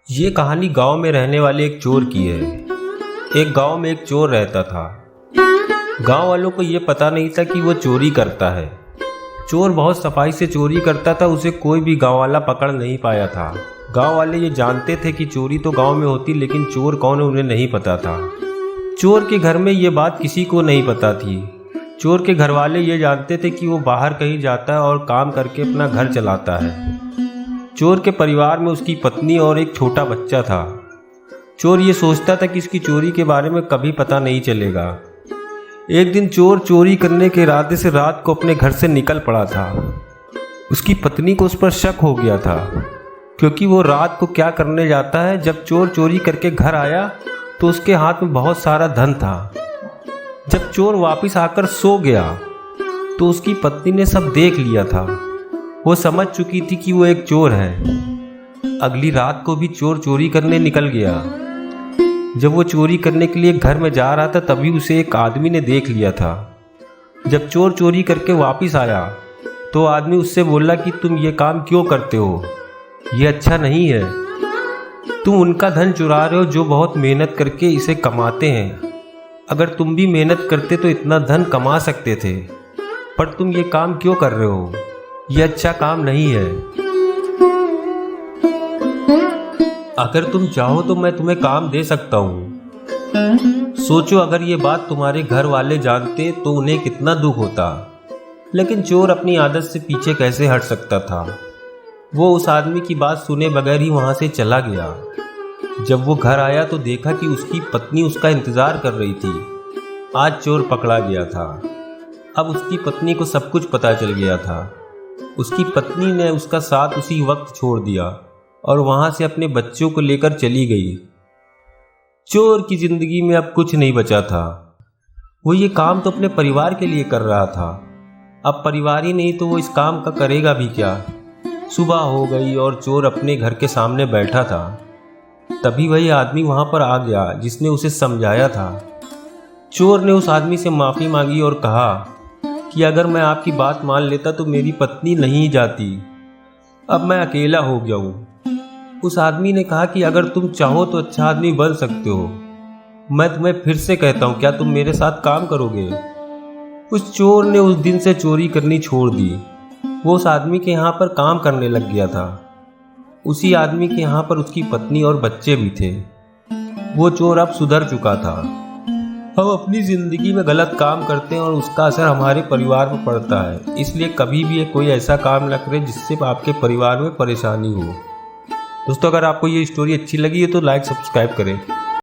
ये कहानी गांव में रहने वाले एक चोर की है। एक गांव में एक चोर रहता था। गांव वालों को ये पता नहीं था कि वो चोरी करता है। चोर बहुत सफाई से चोरी करता था, उसे कोई भी गांव वाला पकड़ नहीं पाया था। गांव वाले ये जानते थे कि चोरी तो गांव में होती, लेकिन चोर कौन है उन्हें नहीं पता था। चोर के घर में ये बात किसी को नहीं पता थी। चोर के घर वाले ये जानते थे कि वो बाहर कहीं जाता है और काम करके अपना घर चलाता है। चोर के परिवार में उसकी पत्नी और एक छोटा बच्चा था। चोर ये सोचता था कि इसकी चोरी के बारे में कभी पता नहीं चलेगा। एक दिन चोर चोरी करने के इरादे से रात को अपने घर से निकल पड़ा था। उसकी पत्नी को उस पर शक हो गया था, क्योंकि वो रात को क्या करने जाता है। जब चोर चोरी करके घर आया तो उसके हाथ में बहुत सारा धन था। जब चोर वापस आकर सो गया तो उसकी पत्नी ने सब देख लिया था। वो समझ चुकी थी कि वो एक चोर है। अगली रात को भी चोर चोरी करने निकल गया। जब वो चोरी करने के लिए घर में जा रहा था, तभी उसे एक आदमी ने देख लिया था। जब चोर चोरी करके वापस आया तो आदमी उससे बोला कि तुम ये काम क्यों करते हो, ये अच्छा नहीं है। तुम उनका धन चुरा रहे हो जो बहुत मेहनत करके इसे कमाते हैं। अगर तुम भी मेहनत करते तो इतना धन कमा सकते थे, पर तुम ये काम क्यों कर रहे हो, ये अच्छा काम नहीं है। अगर तुम चाहो तो मैं तुम्हें काम दे सकता हूँ। सोचो, अगर ये बात तुम्हारे घर वाले जानते तो उन्हें कितना दुख होता। लेकिन चोर अपनी आदत से पीछे कैसे हट सकता था। वो उस आदमी की बात सुने बगैर ही वहां से चला गया। जब वो घर आया तो देखा कि उसकी पत्नी उसका इंतजार कर रही थी। आज चोर पकड़ा गया था। अब उसकी पत्नी को सब कुछ पता चल गया था। उसकी पत्नी ने उसका साथ उसी वक्त छोड़ दिया और वहां से अपने बच्चों को लेकर चली गई। चोर की जिंदगी में अब कुछ नहीं बचा था। वो ये काम तो अपने परिवार के लिए कर रहा था। अब परिवार ही नहीं तो वो इस काम का करेगा भी क्या। सुबह हो गई और चोर अपने घर के सामने बैठा था। तभी वही आदमी वहां पर आ गया जिसने उसे समझाया था। चोर ने उस आदमी से माफी मांगी और कहा कि अगर मैं आपकी बात मान लेता तो मेरी पत्नी नहीं जाती। अब मैं अकेला हो गया हूँ। उस आदमी ने कहा कि अगर तुम चाहो तो अच्छा आदमी बन सकते हो। मैं तुम्हें फिर से कहता हूँ, क्या तुम मेरे साथ काम करोगे? उस चोर ने उस दिन से चोरी करनी छोड़ दी। वो उस आदमी के यहाँ पर काम करने लग गया था। उसी आदमी के यहाँ पर उसकी पत्नी और बच्चे भी थे। वो चोर अब सुधर चुका था। हम अपनी ज़िंदगी में गलत काम करते हैं और उसका असर हमारे परिवार पर पड़ता है। इसलिए कभी भी कोई ऐसा काम न करें जिससे आपके परिवार में परेशानी हो। दोस्तों, अगर आपको ये स्टोरी अच्छी लगी है तो लाइक सब्सक्राइब करें।